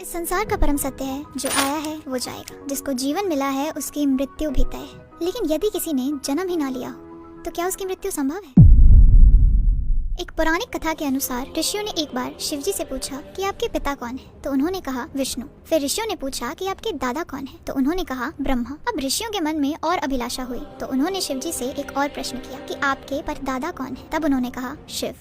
इस संसार का परम सत्य है, जो आया है वो जाएगा, जिसको जीवन मिला है उसकी मृत्यु भी तय है। लेकिन यदि किसी ने जन्म ही ना लिया हो तो क्या उसकी मृत्यु संभव है? एक पौराणिक कथा के अनुसार ऋषियों ने एक बार शिवजी से पूछा कि आपके पिता कौन है, तो उन्होंने कहा विष्णु। फिर ऋषियों ने पूछा कि आपके दादा कौन है, तो उन्होंने कहा ब्रह्मा। अब ऋषियों के मन में और अभिलाषा हुई, तो उन्होंने शिवजी से एक और प्रश्न किया कि आपके परदादा कौन है, तब उन्होंने कहा शिव।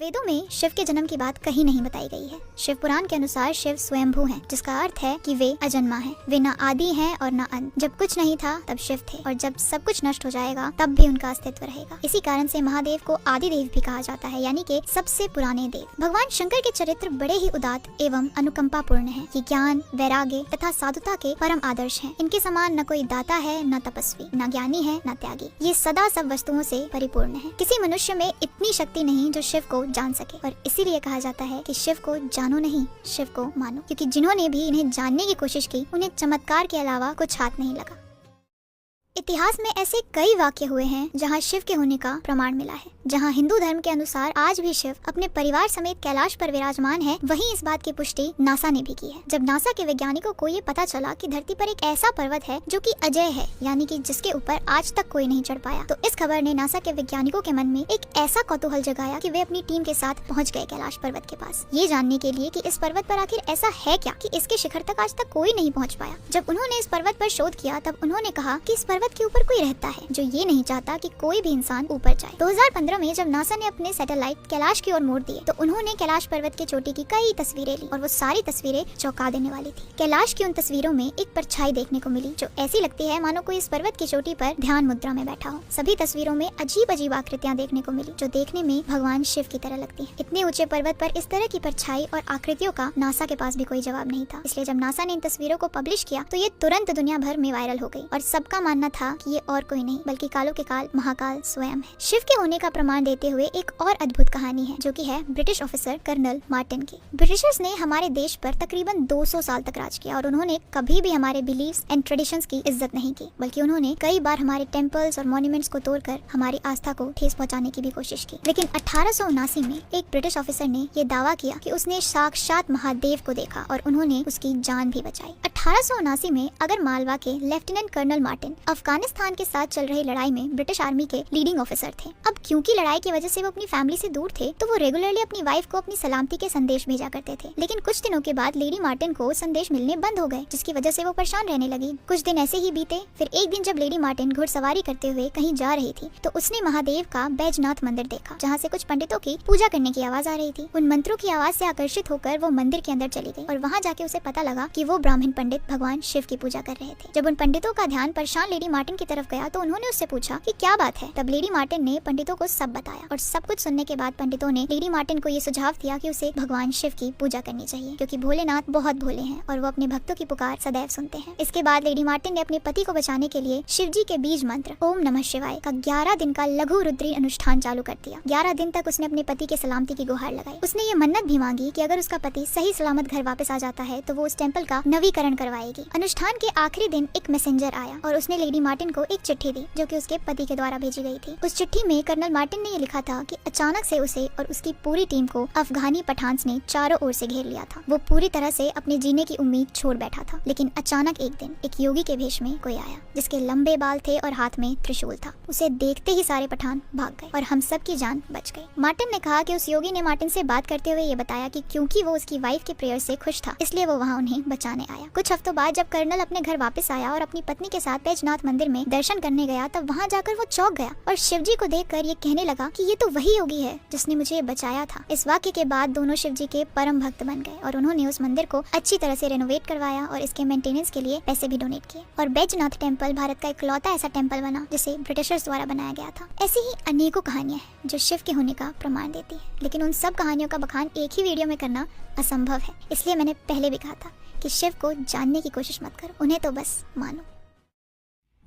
वेदों में शिव के जन्म की बात कहीं नहीं बताई गई है। शिव पुराण के अनुसार शिव स्वयंभू हैं, जिसका अर्थ है कि वे अजन्मा हैं। वे न आदि हैं और न अंत। जब कुछ नहीं था तब शिव थे, और जब सब कुछ नष्ट हो जाएगा तब भी उनका अस्तित्व रहेगा। इसी कारण से महादेव को आदि देव भी कहा जाता है, यानी कि सबसे पुराने देव। भगवान शंकर के चरित्र बड़े ही उदात्त एवं अनुकंपा पूर्ण है। ये ज्ञान, वैराग्य तथा साधुता के परम आदर्श है। इनके समान न कोई दाता है, न तपस्वी, न ज्ञानी है, न त्यागी। ये सदा सब वस्तुओं से परिपूर्ण है। किसी मनुष्य में इतनी शक्ति नहीं जो शिव को जान सके, और इसीलिए कहा जाता है कि शिव को जानो नहीं, शिव को मानो, क्योंकि जिन्होंने भी इन्हें जानने की कोशिश की उन्हें चमत्कार के अलावा कुछ हाथ नहीं लगा। इतिहास में ऐसे कई वाक्य हुए हैं जहां शिव के होने का प्रमाण मिला है। जहां हिंदू धर्म के अनुसार आज भी शिव अपने परिवार समेत कैलाश पर विराजमान है, वहीं इस बात की पुष्टि नासा ने भी की है। जब नासा के वैज्ञानिकों को ये पता चला कि धरती पर एक ऐसा पर्वत है जो कि अजय है, यानी कि जिसके ऊपर आज तक कोई नहीं चढ़ पाया, तो इस खबर ने नासा के वैज्ञानिकों के मन में एक ऐसा कौतूहल जगाया कि वे अपनी टीम के साथ पहुँच गए कैलाश पर्वत के पास, ये जानने के लिए कि इस पर्वत पर आखिर ऐसा है क्या कि इसके शिखर तक आज तक कोई नहीं पहुँच पाया। जब उन्होंने इस पर्वत पर शोध किया तब उन्होंने कहा कि इस पर्वत के ऊपर कोई रहता है जो ये नहीं चाहता कि कोई भी इंसान ऊपर जाए। 2015 में जब नासा ने अपने सैटेलाइट कैलाश की ओर मोड़ दिए, तो उन्होंने कैलाश पर्वत के चोटी की कई तस्वीरें ली, और वो सारी तस्वीरें चौंका देने वाली थी। कैलाश की उन तस्वीरों में एक परछाई देखने को मिली जो ऐसी लगती है मानो कोई इस पर्वत की चोटी पर ध्यान मुद्रा में बैठा हो। सभी तस्वीरों में अजीब अजीब आकृतियां देखने को मिली जो देखने में भगवान शिव की तरह लगती है। इतने ऊंचे पर्वत पर इस तरह की परछाई और आकृतियों का नासा के पास भी कोई जवाब नहीं था। इसलिए जब नासा ने इन तस्वीरों को पब्लिश किया तो ये तुरंत दुनिया भर में वायरल हो गई, और सबका मानना था कि ये और कोई नहीं बल्कि कालों के काल महाकाल स्वयं है। शिव के होने का प्रमाण देते हुए एक और अद्भुत कहानी है जो कि है ब्रिटिश ऑफिसर कर्नल मार्टिन की। ब्रिटिशर्स ने हमारे देश पर तकरीबन 200 साल तक राज किया, और उन्होंने कभी भी हमारे बिलीव्स एंड ट्रेडिशंस की इज्जत नहीं की, बल्कि उन्होंने कई बार हमारे टेम्पल्स और मॉन्यूमेंट्स को तोड़कर हमारी आस्था को ठेस पहुंचाने की भी कोशिश की। लेकिन 1879 में एक ब्रिटिश ऑफिसर ने ये दावा किया कि उसने साक्षात महादेव को देखा, और उन्होंने उसकी जान भी बचाई। 1879 में अगर मालवा के लेफ्टिनेंट कर्नल मार्टिन अफगानिस्तान के साथ चल रही लड़ाई में ब्रिटिश आर्मी के लीडिंग ऑफिसर थे। अब क्योंकि लड़ाई की वजह से वो अपनी फैमिली से दूर थे, तो वो रेगुलरली अपनी वाइफ को अपनी सलामती के संदेश भेजा करते थे। लेकिन कुछ दिनों के बाद लेडी मार्टिन को संदेश मिलने बंद हो गए, जिसकी वजह से वो परेशान रहने लगी। कुछ दिन ऐसे ही बीते। फिर एक दिन जब लेडी मार्टिन घुड़सवारी करते हुए कहीं जा रही थी, तो उसने महादेव का बैजनाथ मंदिर देखा, जहाँ से कुछ पंडितों की पूजा करने की आवाज आ रही थी। उन मंत्रों की आवाज से आकर्षित होकर वो मंदिर के अंदर चली गई, और वहाँ जाके उसे पता लगा कि वो ब्राह्मण पंडित भगवान शिव की पूजा कर रहे थे। जब उन पंडितों का ध्यान परेशान लेडी मार्टिन की तरफ गया, तो उन्होंने उससे पूछा कि क्या बात है। तब लेडी मार्टिन ने पंडितों को सब बताया, और सब कुछ सुनने के बाद पंडितों ने लेडी मार्टिन को ये सुझाव दिया कि उसे भगवान शिव की पूजा करनी चाहिए, क्योंकि भोलेनाथ बहुत भोले हैं और वो अपने भक्तों की पुकार सदैव सुनते हैं। इसके बाद लेडी मार्टिन ने अपने पति को बचाने के लिए शिव जी के बीज मंत्र ओम नमः शिवाय का 11 दिन का लघु रुद्री अनुष्ठान चालू कर दिया। 11 दिन तक उसने अपने पति के सलामती की गुहार लगाई। उसने ये मन्नत भी मांगी कि अगर उसका पति सही सलामत घर वापस आ जाता है तो वो उस टेम्पल का नवीकरण करवाएगी। अनुष्ठान के आखिरी दिन एक मैसेंजर आया, और उसने लेडी मार्टिन को एक चिट्ठी दी जो कि उसके पति के द्वारा भेजी गई थी। उस चिट्ठी में कर्नल मार्टिन ने ये लिखा था कि अचानक से उसे और उसकी पूरी टीम को अफगानी पठान ने चारों ओर से घेर लिया था। वो पूरी तरह से अपने जीने की उम्मीद छोड़ बैठा था। लेकिन अचानक एक दिन एक योगी के भेष में कोई आया, जिसके लंबे बाल थे और हाथ में त्रिशूल था। उसे देखते ही सारे पठान भाग गए और हम सब की जान बच गई। मार्टिन ने कहा कि उस योगी ने मार्टिन से बात करते हुए ये बताया कि क्योंकि वो उसकी वाइफ के प्रेयर से खुश था, इसलिए वो वहाँ उन्हें बचाने आया। कुछ हफ्तों बाद जब कर्नल अपने घर वापस आया और अपनी पत्नी के साथ बैजनाथ मंदिर में दर्शन करने गया, तब वहाँ जाकर वो चौंक गया और शिवजी को देखकर ये कहने लगा कि ये तो वही योगी है जिसने मुझे बचाया था। इस वाक्य के बाद दोनों शिवजी के परम भक्त बन गए, और उन्होंने उस मंदिर को अच्छी तरह से रेनोवेट करवाया और इसके मेंटेनेंस के लिए पैसे भी डोनेट किए। और बैजनाथ टेम्पल भारत का इकलौता ऐसा टेम्पल बना जिसे ब्रिटिशर्स द्वारा बनाया गया था। ऐसी ही अनेकों कहानियां हैं जो शिव के होने का प्रमाण देती है, लेकिन उन सब कहानियों का बखान एक ही वीडियो में करना असंभव है। इसलिए मैंने पहले भी कहा था कि शिव को जानने की कोशिश मत करो, उन्हें तो बस मानो।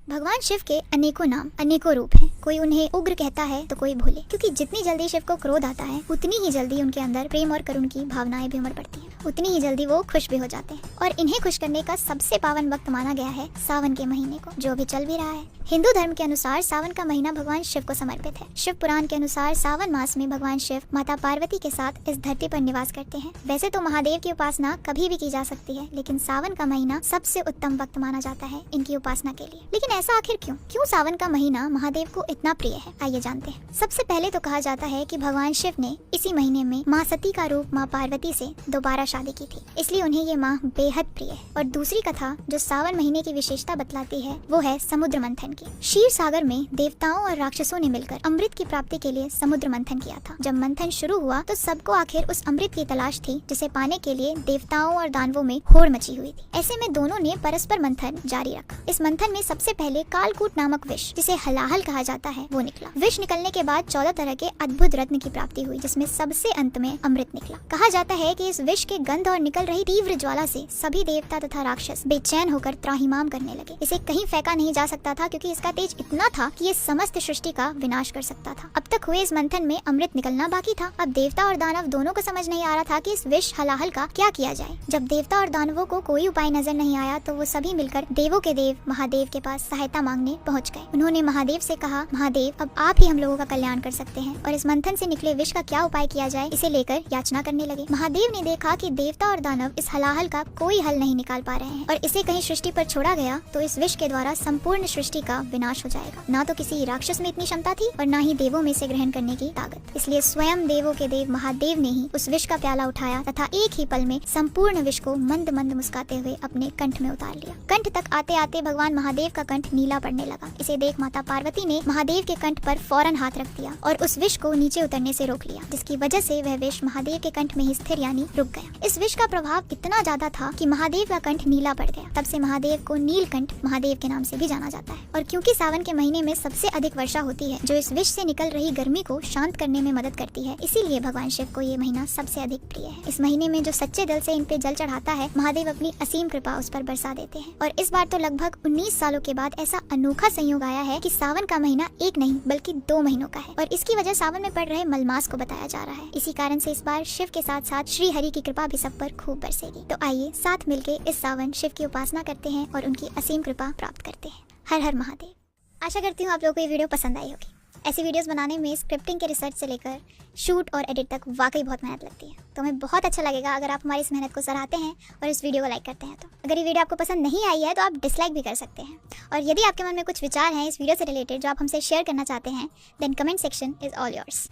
भगवान शिव के अनेकों नाम, अनेकों रूप हैं। कोई उन्हें उग्र कहता है तो कोई भोले, क्योंकि जितनी जल्दी शिव को क्रोध आता है उतनी ही जल्दी उनके अंदर प्रेम और करुण की भावनाएं भी उमड़ पड़ती हैं। उतनी ही जल्दी वो खुश भी हो जाते हैं। और इन्हें खुश करने का सबसे पावन वक्त माना गया है सावन के महीने को, जो भी चल भी रहा है। हिंदू धर्म के अनुसार सावन का महीना भगवान शिव को समर्पित है। शिव पुराण के अनुसार सावन मास में भगवान शिव माता पार्वती के साथ इस धरती पर निवास करते हैं। वैसे तो महादेव की उपासना कभी भी की जा सकती है, लेकिन सावन का महीना सबसे उत्तम वक्त माना जाता है इनकी उपासना के लिए। लेकिन ऐसा आखिर क्यों सावन का महीना महादेव को इतना प्रिय है, आइए जानते हैं। सबसे पहले तो कहा जाता है कि भगवान शिव ने इसी महीने में माँ सती का रूप माँ पार्वती से दोबारा शादी की थी, इसलिए उन्हें ये माँ बेहद प्रिय है। और दूसरी कथा जो सावन महीने की विशेषता बतलाती है वो है समुद्र मंथन की। क्षीर सागर में देवताओं और राक्षसों ने मिलकर अमृत की प्राप्ति के लिए समुद्र मंथन किया था। जब मंथन शुरू हुआ तो सबको आखिर उस अमृत की तलाश थी, जिसे पाने के लिए देवताओं और दानवों में होड़ मची हुई थी। ऐसे में दोनों ने परस्पर मंथन जारी रखा। इस मंथन में सबसे पहले कालकूट नामक विष, जिसे हलाहल कहा जाता है, वो निकला। विष निकलने के बाद 14 तरह के अद्भुत रत्न की प्राप्ति हुई, जिसमें सबसे अंत में अमृत निकला। कहा जाता है कि इस विष के गंध और निकल रही तीव्र ज्वाला से सभी देवता तथा राक्षस बेचैन होकर त्राहिमाम करने लगे। इसे कहीं फेंका नहीं जा सकता था, क्योंकि इसका तेज इतना था कि ये समस्त सृष्टि का विनाश कर सकता था। अब तक हुए इस मंथन में अमृत निकलना बाकी था। अब देवता और दानव दोनों को समझ नहीं आ रहा था कि इस विष हलाहल का क्या किया जाए। जब देवता और दानवों को कोई उपाय नजर नहीं आया तो वो सभी मिलकर देवों के देव महादेव के पास सहायता मांगने पहुंच गए। उन्होंने महादेव से कहा, महादेव, अब आप ही हम लोगों का कल्याण कर सकते हैं और इस मंथन से निकले विष का क्या उपाय किया जाए, इसे लेकर याचना करने लगे। महादेव ने देखा कि देवता और दानव इस हलाहल का कोई हल नहीं निकाल पा रहे हैं और इसे कहीं सृष्टि पर छोड़ा गया तो इस विष के द्वारा संपूर्ण सृष्टि का विनाश हो जाएगा। ना तो किसी राक्षस में इतनी क्षमता थी और ना ही देवों में से ग्रहण करने की ताकत। इसलिए स्वयं देवों के देव महादेव ने ही उस विष का प्याला उठाया तथा एक ही पल में संपूर्ण विष को मंद मंद मुस्काते हुए अपने कंठ में उतार लिया। कंठ तक आते आते भगवान महादेव का कंठ नीला पड़ने लगा। इसे देख माता पार्वती ने महादेव के कंठ पर फौरन हाथ रख दिया और उस विष को नीचे उतरने से रोक लिया, जिसकी वजह से वह विष महादेव के कंठ में ही स्थिर यानी रुक गया। इस विष का प्रभाव इतना ज्यादा था कि महादेव का कंठ नीला पड़ गया। तब से महादेव को नीलकंठ महादेव के नाम से भी जाना जाता है। और क्योंकि सावन के महीने में सबसे अधिक वर्षा होती है, जो इस विष से निकल रही गर्मी को शांत करने में मदद करती है, इसीलिए भगवान शिव को ये महीना सबसे अधिक प्रिय है। इस महीने में जो सच्चे दिल से इन पे जल चढ़ाता है, महादेव अपनी असीम कृपा उस पर बरसा देते हैं। और इस बार तो लगभग 19 सालों के बाद ऐसा अनोखा संयोग आया है कि सावन का महीना एक नहीं बल्कि 2 महीनों का है और इसकी वजह सावन में पड़ रहे मलमास को बताया जा रहा है। इसी कारण से इस बार शिव के साथ साथ श्री हरि की कृपा भी सब पर खूब बरसेगी। तो आइए साथ मिलके इस सावन शिव की उपासना करते हैं और उनकी असीम कृपा प्राप्त करते हैं। हर हर महादेव। आशा करती हूँ आप लोगों को ये वीडियो पसंद आई होगी। ऐसी वीडियोस बनाने में स्क्रिप्टिंग के रिसर्च से लेकर शूट और एडिट तक वाकई बहुत मेहनत लगती है। तो हमें बहुत अच्छा लगेगा अगर आप हमारी इस मेहनत को सराहते हैं और इस वीडियो को लाइक करते हैं। तो अगर ये वीडियो आपको पसंद नहीं आई है तो आप डिसलाइक भी कर सकते हैं। और यदि आपके मन में कुछ विचार हैं इस वीडियो से रिलेटेड जो आप हमसे शेयर करना चाहते हैं, then comment section is all yours.